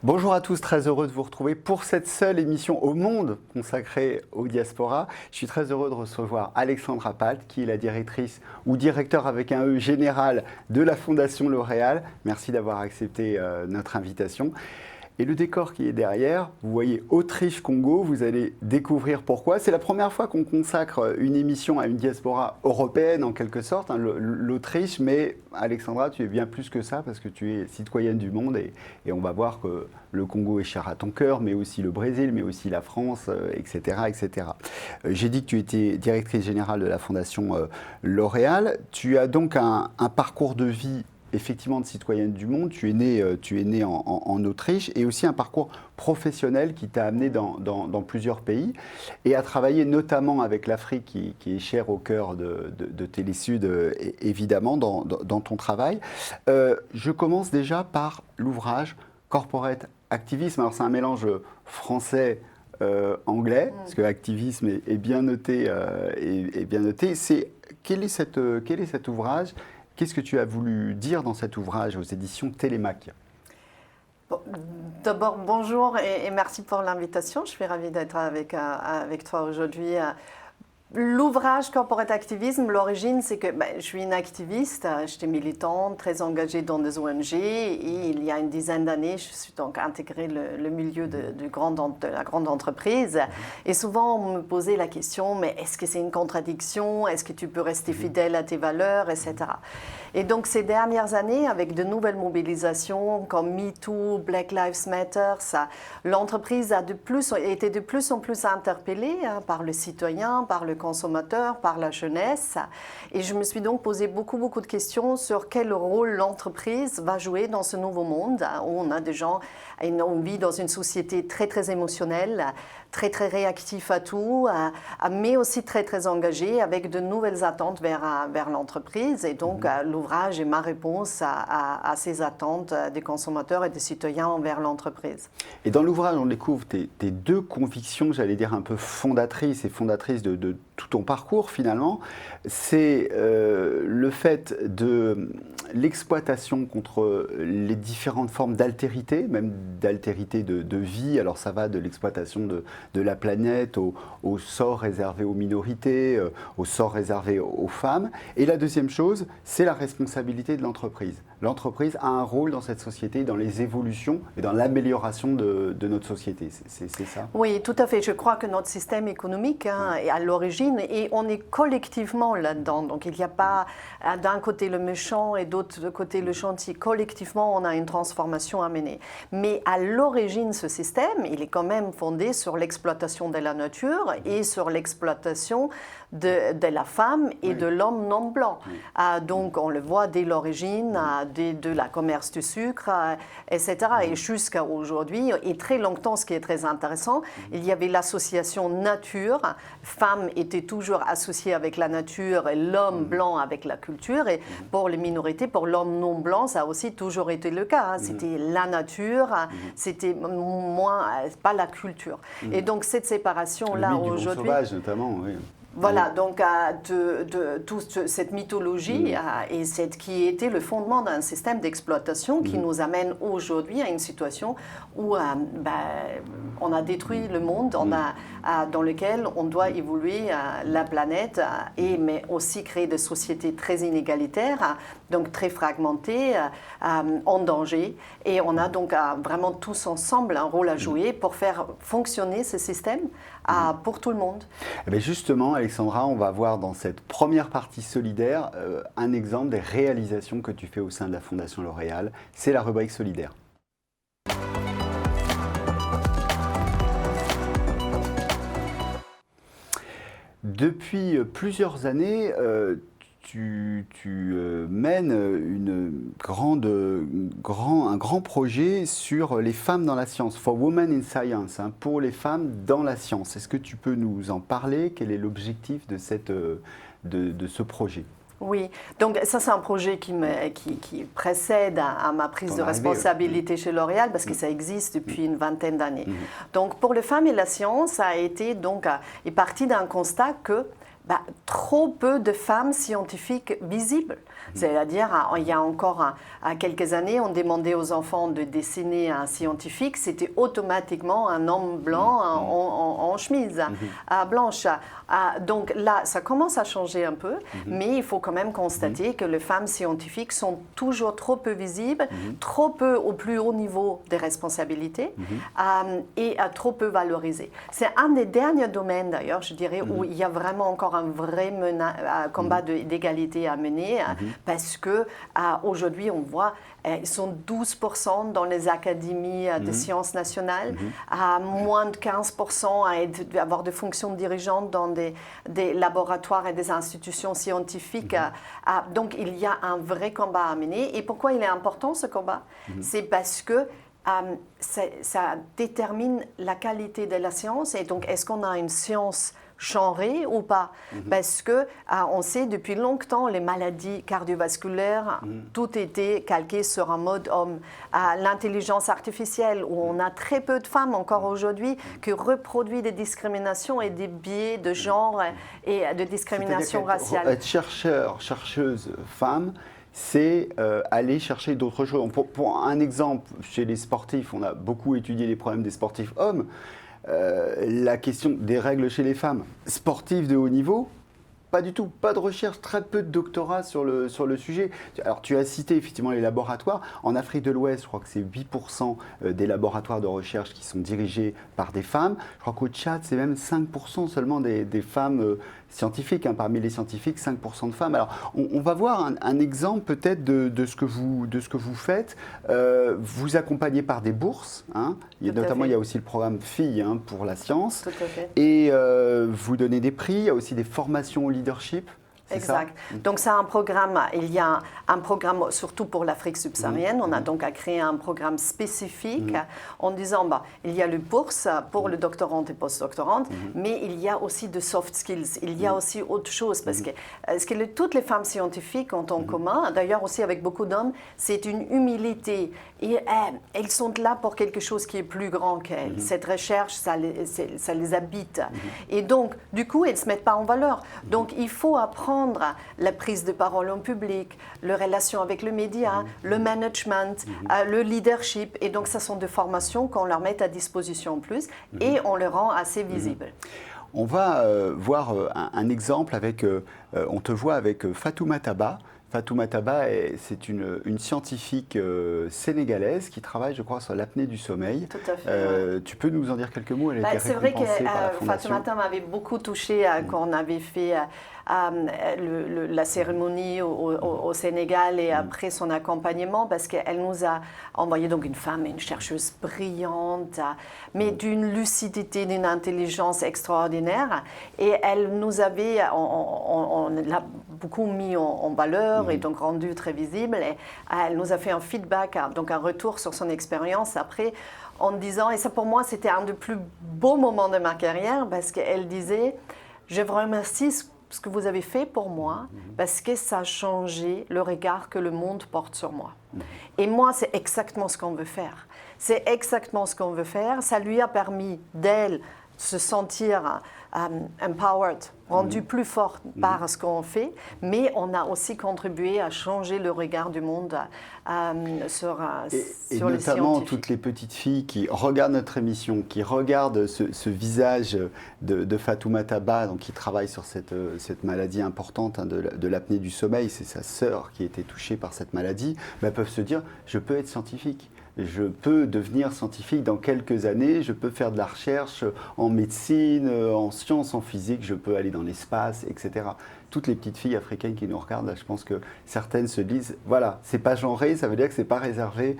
Bonjour à tous, très heureux de vous retrouver pour cette seule émission au monde consacrée aux diasporas. Je suis très heureux de recevoir Alexandra Palt, qui est la directrice ou directeur avec un E général de la Fondation L'Oréal. Merci d'avoir accepté notre invitation. Et le décor qui est derrière, vous voyez Autriche-Congo, vous allez découvrir pourquoi. C'est la première fois qu'on consacre une émission à une diaspora européenne en quelque sorte, hein, l'Autriche, mais Alexandra, tu es bien plus que ça parce que tu es citoyenne du monde et on va voir que le Congo est cher à ton cœur, mais aussi le Brésil, mais aussi la France, etc. etc. J'ai dit que tu étais directrice générale de la Fondation L'Oréal. Tu as donc un parcours de vie effectivement de citoyenne du monde, tu es née en Autriche et aussi un parcours professionnel qui t'a amené dans plusieurs pays et à travailler notamment avec l'Afrique qui est chère au cœur de Télésud évidemment dans ton travail. Je commence déjà par l'ouvrage Corporate Activism. Alors c'est un mélange français anglais, parce que activisme est bien noté. Quel est cet ouvrage? Qu'est-ce que tu as voulu dire dans cet ouvrage aux éditions Télémaque? Bon, d'abord, bonjour et merci pour l'invitation. Je suis ravie d'être avec toi aujourd'hui. L'ouvrage Corporate Activism, l'origine, c'est que je suis une activiste, j'étais militante, très engagée dans des ONG et il y a une dizaine d'années, je suis donc intégrée le milieu de la grande entreprise. Et souvent, on me posait la question, mais est-ce que c'est une contradiction? Est-ce que tu peux rester fidèle à tes valeurs, etc. Et donc, ces dernières années, avec de nouvelles mobilisations comme MeToo, Black Lives Matter, l'entreprise a été de plus en plus interpellée par le citoyen, par le consommateur, par la jeunesse. Et je me suis donc posé beaucoup de questions sur quel rôle l'entreprise va jouer dans ce nouveau monde où on a des gens, on vit dans une société très émotionnelle, très réactif à tout, mais aussi très engagé avec de nouvelles attentes vers l'entreprise. Et donc, l'ouvrage est ma réponse à ces attentes des consommateurs et des citoyens envers l'entreprise. Et dans l'ouvrage, on découvre tes deux convictions, j'allais dire un peu fondatrices de tout ton parcours finalement. C'est le fait de l'exploitation contre les différentes formes d'altérité, même d'altérité de vie. Alors ça va de l'exploitation de la planète au sort réservé aux minorités, au sort réservé aux femmes. Et la deuxième chose, c'est la responsabilité de l'entreprise. L'entreprise a un rôle dans cette société, dans les évolutions et dans l'amélioration de notre société. C'est ça? Oui, tout à fait. Je crois que notre système économique est à l'origine et on est collectivement là-dedans. Donc il n'y a pas d'un côté le méchant et d'autre côté le gentil. Collectivement, on a une transformation à mener. Mais à l'origine, ce système, il est quand même fondé sur l'exploitation de la nature et sur l'exploitation de la femme et de l'homme non blanc. Donc on le voit dès l'origine, de la commerce du sucre, etc. Et jusqu'à aujourd'hui, et très longtemps, ce qui est très intéressant, il y avait l'association nature. Femme était toujours associée avec la nature et l'homme blanc avec la culture. Et pour les minorités, pour l'homme non blanc, ça a aussi toujours été le cas. C'était la nature, c'était moins, pas la culture. Et donc cette séparation-là aujourd'hui... sauvage notamment, oui. Voilà, donc toute cette mythologie et qui était le fondement d'un système d'exploitation qui nous amène aujourd'hui à une situation où on a détruit le monde, dans lequel on doit évoluer la planète, mais aussi créer des sociétés très inégalitaires, donc très fragmentées, en danger. Et on a donc vraiment tous ensemble un rôle à jouer pour faire fonctionner ce système pour tout le monde. Eh bien justement, Alexandra, on va voir dans cette première partie solidaire un exemple des réalisations que tu fais au sein de la Fondation L'Oréal. C'est la rubrique solidaire. Depuis plusieurs années, tu mènes un grand projet sur les femmes dans la science, For Women in Science, pour les femmes dans la science. Est-ce que tu peux nous en parler? Quel est l'objectif de ce projet? Oui, donc ça c'est un projet qui précède à ma prise de responsabilité chez L'Oréal parce que ça existe depuis une vingtaine d'années. Donc pour les femmes et la science, ça a été est parti d'un constat que trop peu de femmes scientifiques visibles. C'est-à-dire, il y a encore quelques années, on demandait aux enfants de dessiner un scientifique, c'était automatiquement un homme blanc en chemise blanche. Donc là, ça commence à changer un peu, mais il faut quand même constater que les femmes scientifiques sont toujours trop peu visibles, trop peu au plus haut niveau des responsabilités et trop peu valorisées. C'est un des derniers domaines, d'ailleurs, je dirais, où il y a vraiment encore un vrai combat d'égalité à mener, parce que aujourd'hui, on voit, ils sont 12% dans les académies de sciences nationales, moins de 15% à avoir des fonctions dirigeantes dans des laboratoires et des institutions scientifiques. Donc, il y a un vrai combat à mener. Et pourquoi il est important, ce combat? C'est parce que ça détermine la qualité de la science. Et donc, est-ce qu'on a une science genrée ou pas? Parce que on sait depuis longtemps les maladies cardiovasculaires, tout était calqué sur un mode homme. L'intelligence artificielle, où on a très peu de femmes encore aujourd'hui qui reproduisent des discriminations et des biais de genre et de discrimination raciale. Être chercheur, chercheuse femme, c'est aller chercher d'autres choses. Pour un exemple, chez les sportifs, on a beaucoup étudié les problèmes des sportifs hommes. La question des règles chez les femmes sportives de haut niveau, pas du tout, pas de recherche, très peu de doctorats sur le sujet. Alors tu as cité effectivement les laboratoires. En Afrique de l'Ouest, je crois que c'est 8% des laboratoires de recherche qui sont dirigés par des femmes. Je crois qu'au Tchad, c'est même 5% seulement des femmes scientifiques. Parmi les scientifiques, 5% de femmes. Alors on va voir un exemple peut-être de ce que vous faites. Vous accompagnez par des bourses. Il y a aussi le programme Filles pour la science. Tout à fait. Et vous donnez des prix, il y a aussi des formations au leadership. Exact. Donc c'est un programme, il y a un programme surtout pour l'Afrique subsaharienne. On a donc à créer un programme spécifique en disant, il y a le bourse pour le doctorant et post-doctorante, mais il y a aussi de soft skills, il y a aussi autre chose, parce que ce que toutes les femmes scientifiques ont en commun, d'ailleurs aussi avec beaucoup d'hommes, c'est une humilité. Et elles sont là pour quelque chose qui est plus grand qu'elles. Cette recherche, ça les habite. Et donc, du coup, elles ne se mettent pas en valeur. Donc, il faut apprendre la prise de parole en public, les relations avec le média, le management, le leadership. Et donc, ça sont des formations qu'on leur met à disposition en plus et on les rend assez visibles. On va voir un exemple avec, on te voit avec Fatouma Taba. Fatouma Taba, c'est une scientifique sénégalaise qui travaille, je crois, sur l'apnée du sommeil. Tout à fait. Tu peux nous en dire quelques mots? C'est vrai que Fatouma Taba m'avait beaucoup touchée quand on avait fait la cérémonie au Sénégal et après son accompagnement, parce qu'elle nous a envoyé donc une femme, une chercheuse brillante, mais d'une lucidité, d'une intelligence extraordinaire. Et elle nous avait, on l'a beaucoup mis en valeur et donc rendu très visible. Et elle nous a fait un feedback, donc un retour sur son expérience après, en disant, et ça pour moi c'était un des plus beaux moments de ma carrière, parce qu'elle disait, je vous remercie ce que vous avez fait pour moi, parce que ça a changé le regard que le monde porte sur moi. Et moi, c'est exactement ce qu'on veut faire. C'est exactement ce qu'on veut faire. Ça lui a permis d'elle se sentir empowered, rendue plus forte par ce qu'on fait, mais on a aussi contribué à changer le regard du monde sur les scientifiques. Et notamment toutes les petites filles qui regardent notre émission, qui regardent ce visage de Fatouma Taba, donc qui travaille sur cette maladie importante de l'apnée du sommeil, c'est sa sœur qui a été touchée par cette maladie, peuvent se dire, je peux être scientifique. Je peux devenir scientifique dans quelques années, je peux faire de la recherche en médecine, en sciences, en physique, je peux aller dans l'espace, etc. Toutes les petites filles africaines qui nous regardent, là, je pense que certaines se disent, voilà, c'est pas genré, ça veut dire que c'est pas réservé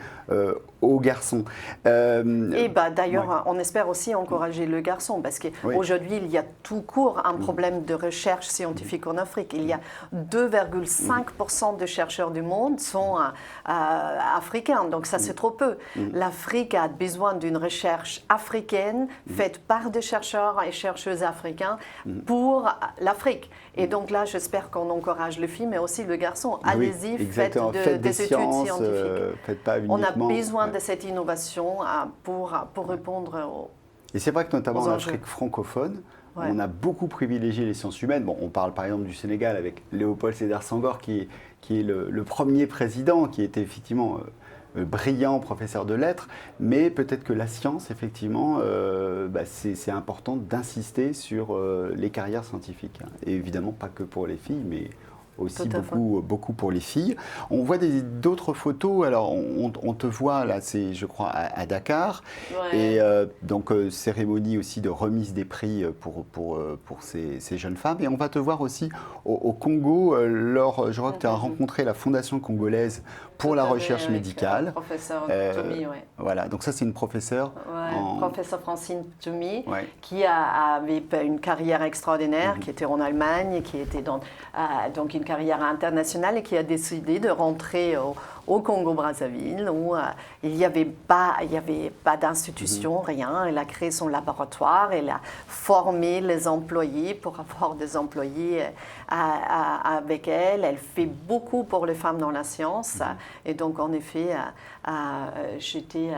aux garçons. Et d'ailleurs, on espère aussi encourager le garçon, parce qu'aujourd'hui, il y a tout court un problème de recherche scientifique en Afrique. Il y a 2,5% de chercheurs du monde sont africains, donc ça c'est trop peu. L'Afrique a besoin d'une recherche africaine faite par des chercheurs et chercheuses africains pour l'Afrique. Et donc là, j'espère qu'on encourage les filles, mais aussi le garçon. Allez-y, faites des études scientifiques. Faites pas on a uniquement, besoin de cette innovation pour répondre aux Et c'est vrai que notamment aux en enjeux. Afrique francophone, Ouais. on a beaucoup privilégié les sciences humaines. Bon, on parle par exemple du Sénégal avec Léopold Sédar Senghor qui est le premier président, qui était effectivement brillant professeur de lettres, mais peut-être que la science, effectivement, c'est important d'insister sur les carrières scientifiques. Hein. Et évidemment, pas que pour les filles, mais aussi Tout à fait. beaucoup pour les filles. On voit d'autres photos, alors on te voit là, c'est je crois à Dakar, Ouais. et donc cérémonie aussi de remise des prix pour ces jeunes femmes. Et on va te voir aussi au Congo, je crois que tu as rencontré la Fondation congolaise pour Tout la à fait, recherche avec, médicale. professeur Toumi, ouais. Voilà, donc ça c'est une professeure. Ouais, professeur Francine Toumi, Ouais. qui avait une carrière extraordinaire, qui était en Allemagne, qui était donc une carrière internationale et qui a décidé de rentrer au Congo-Brazzaville où il n'y avait pas d'institution, rien. Elle a créé son laboratoire, elle a formé les employés pour avoir des employés avec elle. Elle fait beaucoup pour les femmes dans la science. Et donc, en effet, c'était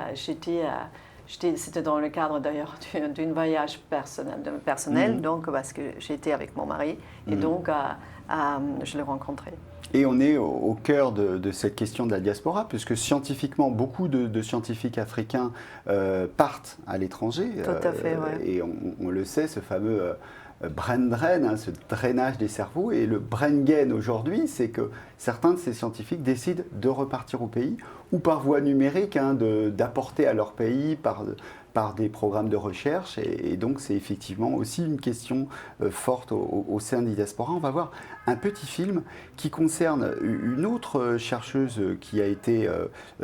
dans le cadre d'ailleurs d'un voyage personnel, donc parce que j'étais avec mon mari et donc je l'ai rencontré. Et on est au cœur de cette question de la diaspora, puisque scientifiquement, beaucoup de scientifiques africains partent à l'étranger. Tout à fait, ouais. Et on le sait, ce fameux brain drain, hein, ce drainage des cerveaux. Et le brain gain aujourd'hui, c'est que certains de ces scientifiques décident de repartir au pays, ou par voie numérique, hein, d'apporter à leur pays par des programmes de recherche. Et donc, c'est effectivement aussi une question forte au sein des diasporas. On va voir un petit film qui concerne une autre chercheuse qui a été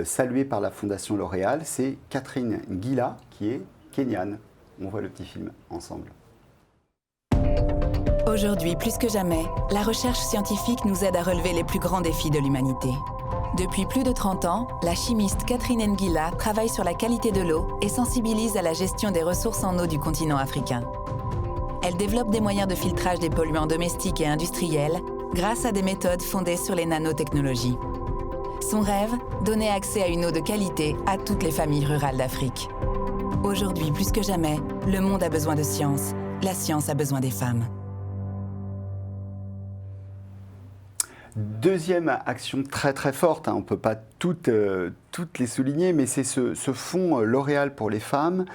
saluée par la Fondation L'Oréal. C'est Catherine Ngila, qui est kenyane. On voit le petit film ensemble. Aujourd'hui, plus que jamais, la recherche scientifique nous aide à relever les plus grands défis de l'humanité. Depuis plus de 30 ans, la chimiste Catherine Ngila travaille sur la qualité de l'eau et sensibilise à la gestion des ressources en eau du continent africain. Elle développe des moyens de filtrage des polluants domestiques et industriels grâce à des méthodes fondées sur les nanotechnologies. Son rêve, donner accès à une eau de qualité à toutes les familles rurales d'Afrique. Aujourd'hui, plus que jamais, le monde a besoin de science. La science a besoin des femmes. Deuxième action très très forte, hein, on ne peut pas toutes les souligner, mais c'est ce fonds L'Oréal pour les femmes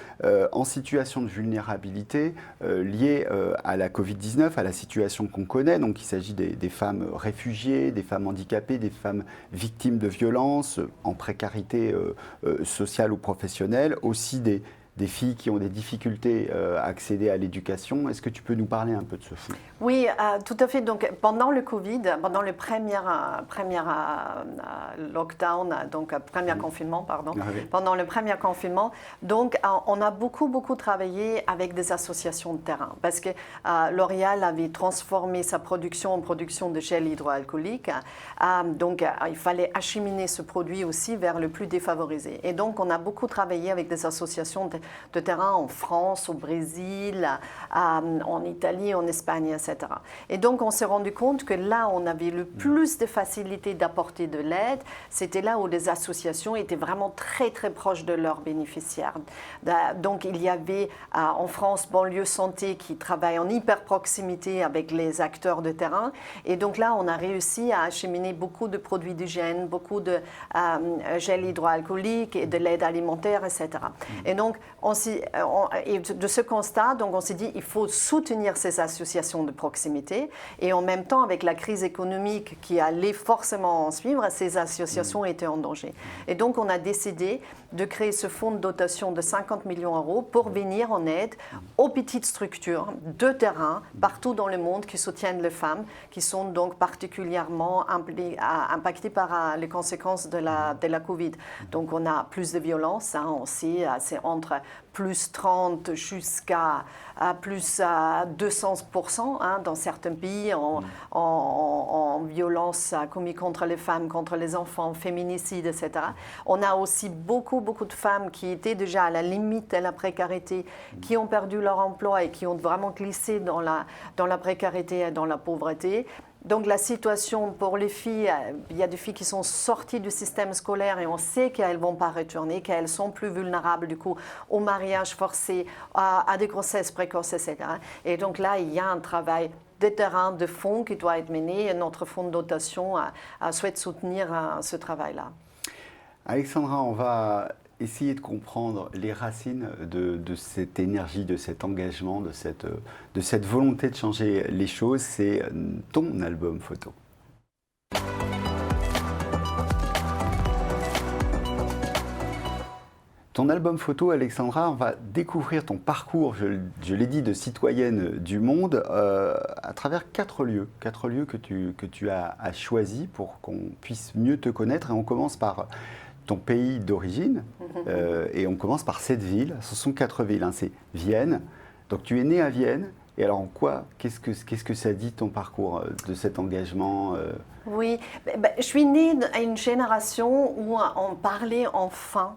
en situation de vulnérabilité lié à la Covid-19, à la situation qu'on connaît. Donc il s'agit des femmes réfugiées, des femmes handicapées, des femmes victimes de violences, en précarité sociale ou professionnelle, aussi des filles qui ont des difficultés à accéder à l'éducation. Est-ce que tu peux nous parler un peu de ce fonds ? Oui, tout à fait. Donc, pendant le Covid, pendant le premier lockdown, donc premier confinement, pardon, pendant le premier confinement, donc on a beaucoup travaillé avec des associations de terrain parce que L'Oréal avait transformé sa production en production de gel hydroalcoolique. Donc, il fallait acheminer ce produit aussi vers le plus défavorisé. Et donc, on a beaucoup travaillé avec des associations de terrain en France, au Brésil, en Italie, en Espagne, etc. Et donc, on s'est rendu compte que là, on avait le plus de facilité d'apporter de l'aide. C'était là où les associations étaient vraiment très proches de leurs bénéficiaires. Donc, il y avait en France Banlieue Santé qui travaille en hyper proximité avec les acteurs de terrain. Et donc là, on a réussi à acheminer beaucoup de produits d'hygiène, beaucoup de gel hydroalcoolique et de l'aide alimentaire, etc. Et donc, et de ce constat, donc on s'est dit il faut soutenir ces associations de proximité et en même temps avec la crise économique qui allait forcément en suivre, ces associations étaient en danger. Et donc on a décidé de créer ce fonds de dotation de 50 millions d'euros pour venir en aide aux petites structures de terrain partout dans le monde qui soutiennent les femmes qui sont donc particulièrement impactées par les conséquences de la Covid. Donc on a plus de violence, hein, on sait, c'est entre plus 30 jusqu'à plus 200% hein, dans certains pays en violence commise contre les femmes, contre les enfants, féminicide, etc. On a aussi beaucoup de femmes qui étaient déjà à la limite de la précarité, qui ont perdu leur emploi et qui ont vraiment glissé dans la précarité et dans la pauvreté. Donc la situation pour les filles, il y a des filles qui sont sorties du système scolaire et on sait qu'elles ne vont pas retourner, qu'elles sont plus vulnérables du coup au mariage mariages forcés, à des grossesses précoces, etc. Et donc là, il y a un travail de terrain, de fond qui doit être mené et notre fonds de dotation souhaite soutenir ce travail-là. Alexandra, on va essayer de comprendre les racines de cette énergie, de cet engagement, de cette volonté de changer les choses. C'est ton album photo. Ton album photo, Alexandra, on va découvrir ton parcours, je l'ai dit, de citoyenne du monde à travers 4 lieux que tu as choisis pour qu'on puisse mieux te connaître. Et on commence par ton pays d'origine et on commence par cette ville. Ce sont 4 villes, hein. C'est Vienne. Donc tu es née à Vienne. Et alors en quoi, qu'est-ce que ça dit ton parcours de cet engagement Oui, je suis née à une génération où on parlait enfin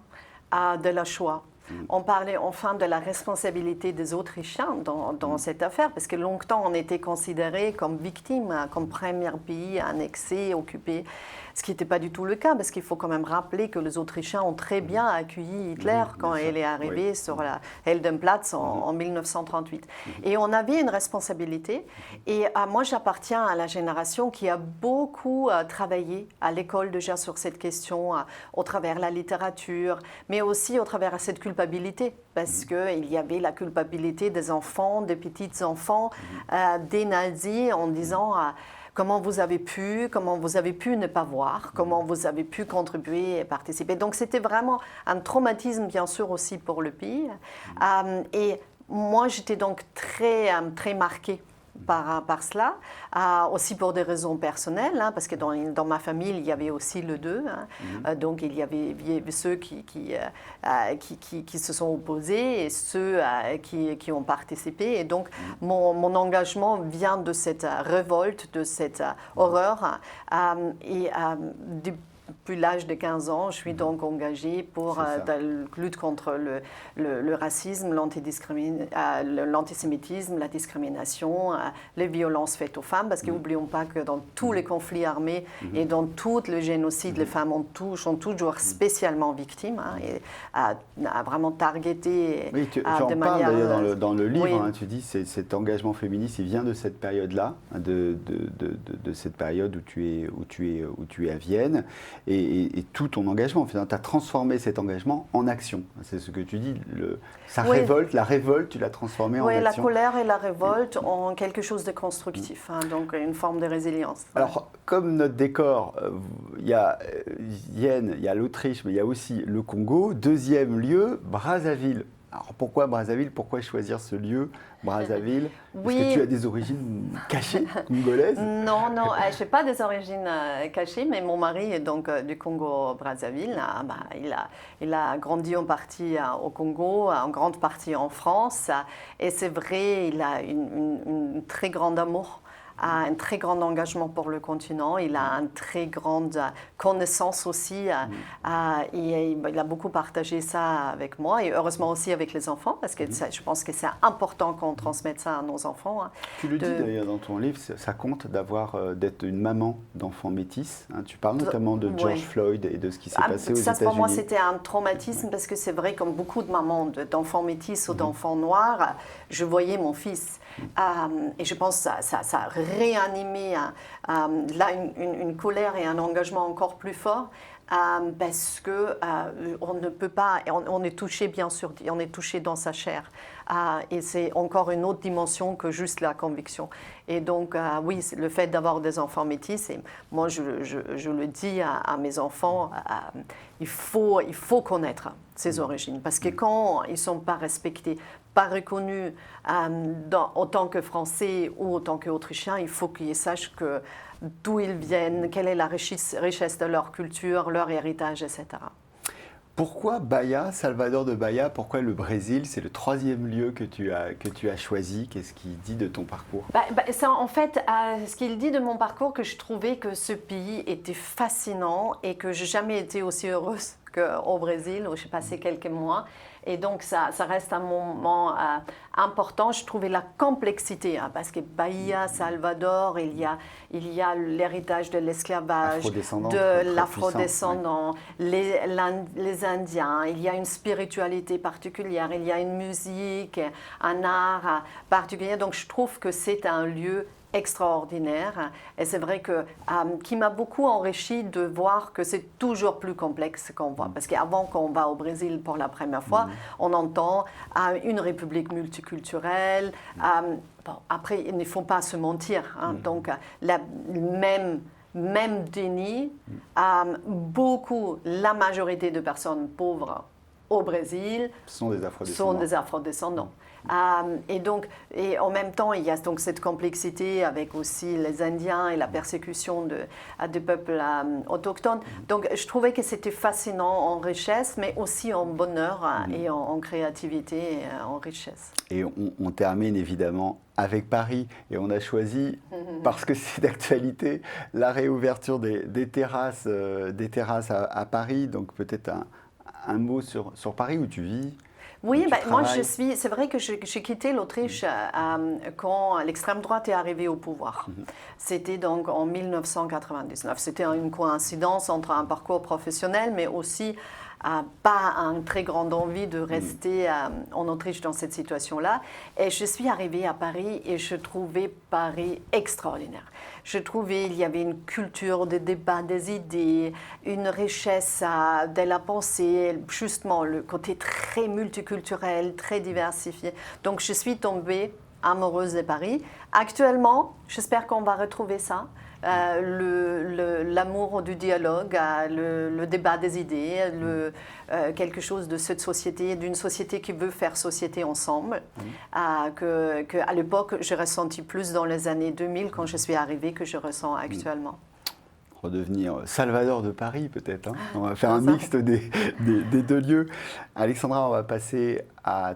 de la Shoah. On parlait enfin de la responsabilité des Autrichiens dans cette affaire, parce que longtemps on était considérés comme victimes, comme premier pays annexé, occupé, ce qui n'était pas du tout le cas, parce qu'il faut quand même rappeler que les Autrichiens ont très bien accueilli Hitler quand il est arrivé sur la Heldenplatz en 1938. Et on avait une responsabilité, et moi j'appartiens à la génération qui a beaucoup travaillé à l'école déjà sur cette question, au travers de la littérature, mais aussi au travers de cette culpabilité, parce qu'il y avait la culpabilité des enfants, des petits-enfants, des nazis, en disant comment vous avez pu ne pas voir, comment vous avez pu contribuer et participer. Donc c'était vraiment un traumatisme, bien sûr, aussi pour le pays. Et moi, j'étais donc très marquée par cela, aussi pour des raisons personnelles, hein, parce que dans ma famille, il y avait aussi le deux. Hein. Donc, il y avait ceux qui se sont opposés et ceux qui ont participé. Et donc, mon engagement vient de cette révolte, de cette horreur. Depuis l'âge de 15 ans, je suis donc engagée pour la lutte contre le racisme, l'antisémitisme, la discrimination, les violences faites aux femmes, parce qu'oublions pas que dans tous les conflits armés et dans tout le génocide, les femmes sont toujours spécialement victimes, hein, et vraiment targetées. Oui, tu en parles d'ailleurs dans le livre, oui. Hein, tu dis que cet engagement féministe, il vient de cette période-là, de cette période où tu es à Vienne. Et tout ton engagement, tu as transformé cet engagement en action. C'est ce que tu dis, la révolte, tu l'as transformée en action. Oui, la colère et la révolte en quelque chose de constructif, hein, donc une forme de résilience. Alors, comme notre décor, il y a Vienne, il y a l'Autriche, mais il y a aussi le Congo. Deuxième lieu, Brazzaville. Alors pourquoi Brazzaville? Pourquoi choisir ce lieu, Brazzaville? Oui. Est-ce que tu as des origines cachées, congolaises? Non, je n'ai pas des origines cachées, mais mon mari est donc du Congo-Brazzaville. Il a grandi en partie au Congo, en grande partie en France. Et c'est vrai, il a une très grande amour, un très grand engagement pour le continent, il a une très grande connaissance aussi, et il a beaucoup partagé ça avec moi et heureusement aussi avec les enfants, parce que je pense que c'est important qu'on transmette ça à nos enfants. Hein, tu le dis d'ailleurs dans ton livre, ça compte d'être une maman d'enfants métis, hein, tu parles notamment de George Floyd et de ce qui s'est passé aux États-Unis. Ça pour moi c'était un traumatisme, parce que c'est vrai, comme beaucoup de mamans d'enfants métis ou d'enfants noirs, je voyais mon fils. Et je pense que ça a réanimé là une colère et un engagement encore plus fort, parce que on ne peut pas, on est touché bien sûr, on est touché dans sa chair, et c'est encore une autre dimension que juste la conviction. Et donc oui, le fait d'avoir des enfants métis, et moi je le dis à mes enfants, il faut connaître ses origines, parce que quand ils ne sont pas respectés, pas reconnus autant que Français ou autant qu'Autrichiens, il faut qu'ils sachent d'où ils viennent, quelle est la richesse de leur culture, leur héritage, etc. Pourquoi Bahia, Salvador de Bahia? Pourquoi le Brésil? C'est le 3e lieu que tu as choisi. Qu'est-ce qu'il dit de ton parcours? Ça, en fait, ce qu'il dit de mon parcours, que je trouvais que ce pays était fascinant et que je n'ai jamais été aussi heureuse qu'au Brésil, où j'ai passé quelques mois. Et donc, ça reste un moment important. Je trouvais la complexité, parce que Bahia, Salvador, il y a l'héritage de l'esclavage, de l'afrodescendant, les Indiens. Il y a une spiritualité particulière, il y a une musique, un art particulier. Donc, je trouve que c'est un lieu extraordinaire. Et c'est vrai que qui m'a beaucoup enrichi de voir que c'est toujours plus complexe qu'on voit. Parce qu'avant qu'on va au Brésil pour la première fois, on entend une république multiculturelle. Bon, après, il ne faut pas se mentir. Donc, même déni, la majorité de personnes pauvres au Brésil sont des afrodescendants. Et en même temps, il y a donc cette complexité avec aussi les Indiens et la persécution de peuples autochtones. Donc, je trouvais que c'était fascinant en richesse, mais aussi en bonheur et en créativité et en richesse. Et on termine évidemment avec Paris. Et on a choisi, parce que c'est d'actualité, la réouverture des terrasses à Paris. Donc, peut-être un mot sur Paris où tu vis. Oui, moi c'est vrai que j'ai quitté l'Autriche quand l'extrême droite est arrivée au pouvoir. C'était donc en 1999. C'était une coïncidence entre un parcours professionnel, mais aussi pas une très grande envie de rester en Autriche dans cette situation-là. Et je suis arrivée à Paris et je trouvais Paris extraordinaire. Je trouvais qu'il y avait une culture de débat des idées, une richesse de la pensée, justement le côté très multiculturel, très diversifié. Donc je suis tombée amoureuse de Paris. Actuellement, j'espère qu'on va retrouver ça. L'amour du dialogue, le débat des idées, quelque chose de cette société, d'une société qui veut faire société ensemble, que à l'époque j'ai ressenti plus dans les années 2000 quand je suis arrivée que je ressens actuellement. Redevenir Salvador de Paris peut-être. On va faire un mixte des deux lieux. Alexandra, on va passer à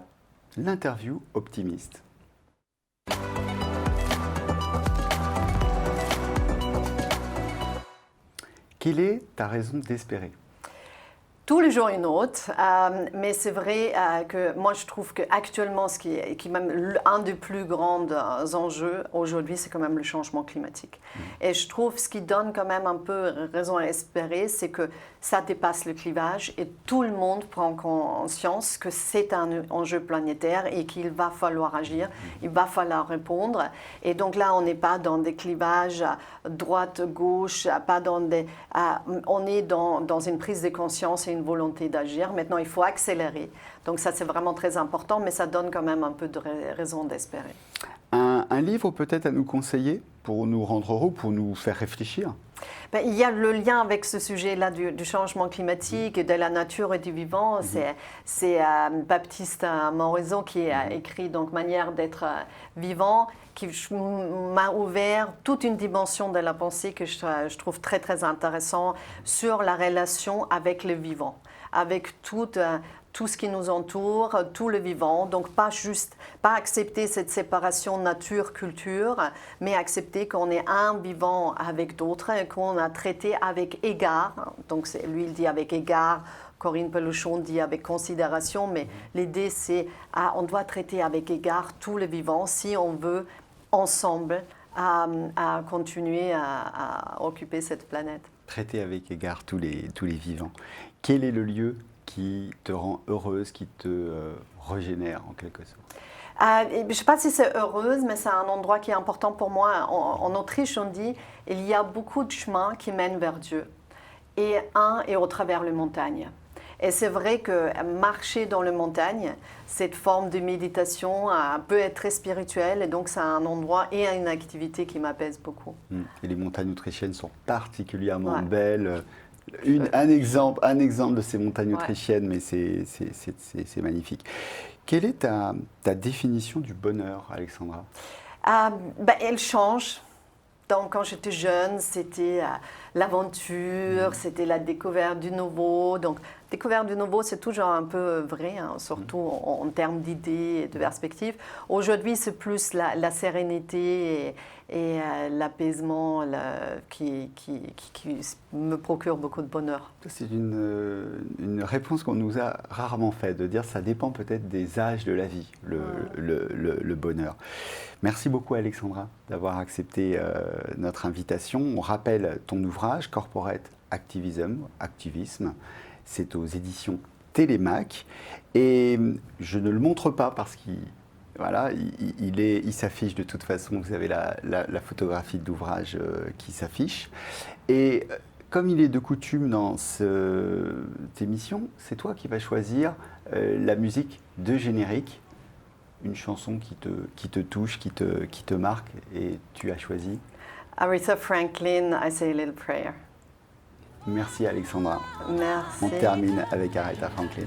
l'interview optimiste. Quelle est ta raison d'espérer ? Tous les jours une autre, mais c'est vrai que moi je trouve qu'actuellement, ce qui est même un des plus grands enjeux aujourd'hui, c'est quand même le changement climatique. Et je trouve ce qui donne quand même un peu raison à espérer, c'est que ça dépasse le clivage et tout le monde prend conscience que c'est un enjeu planétaire et qu'il va falloir agir, il va falloir répondre. Et donc là, on n'est pas dans des clivages droite-gauche, on est dans une prise de conscience et une volonté d'agir. Maintenant, il faut accélérer. Donc ça, c'est vraiment très important, mais ça donne quand même un peu de raison d'espérer. Un livre peut-être à nous conseiller pour nous rendre heureux, pour nous faire réfléchir ? Il y a le lien avec ce sujet-là du changement climatique, de la nature et du vivant. C'est Baptiste Morisot qui a écrit donc Manière d'être vivant, qui m'a ouvert toute une dimension de la pensée que je trouve très très intéressant sur la relation avec le vivant, avec tout ce qui nous entoure, tout le vivant. Donc pas accepter cette séparation nature-culture, mais accepter qu'on est un vivant avec d'autres, qu'on a traité avec égard. Donc lui, il dit avec égard, Corinne Peluchon dit avec considération, mais l'idée c'est on doit traiter avec égard tout le vivant si on veut ensemble à continuer à occuper cette planète. Traiter avec égard tous les vivants. Quel est le lieu qui te rend heureuse, qui te régénère en quelque sorte? Je ne sais pas si c'est heureuse, mais c'est un endroit qui est important pour moi. En Autriche, on dit il y a beaucoup de chemins qui mènent vers Dieu, et un est au travers les montagnes. Et c'est vrai que marcher dans les montagnes, cette forme de méditation peut être très spirituelle, et donc c'est un endroit et une activité qui m'apaise beaucoup. Et les montagnes autrichiennes sont particulièrement belles. Un exemple de ces montagnes autrichiennes, mais c'est magnifique. Quelle est ta définition du bonheur, Alexandra ? Elle change. Donc, quand j'étais jeune, c'était l'aventure, c'était la découverte du nouveau. Donc, découverte du nouveau, c'est toujours un peu vrai, hein, surtout en termes d'idées et de perspectives. Aujourd'hui, c'est plus la sérénité et l'apaisement qui me procure beaucoup de bonheur. C'est une réponse qu'on nous a rarement faite, de dire ça dépend peut-être des âges de la vie, le bonheur. Merci beaucoup Alexandra d'avoir accepté notre invitation. On rappelle ton ouvrage, Corporate Activism, c'est aux éditions Télémac. Et je ne le montre pas parce qu'il il s'affiche de toute façon, vous avez la photographie de l'ouvrage qui s'affiche. Et comme il est de coutume dans cette émission, c'est toi qui vas choisir la musique de générique, une chanson qui te touche, qui te marque, et tu as choisi Aretha Franklin, I Say a Little Prayer. Merci Alexandra. Merci. On termine avec Aretha Franklin.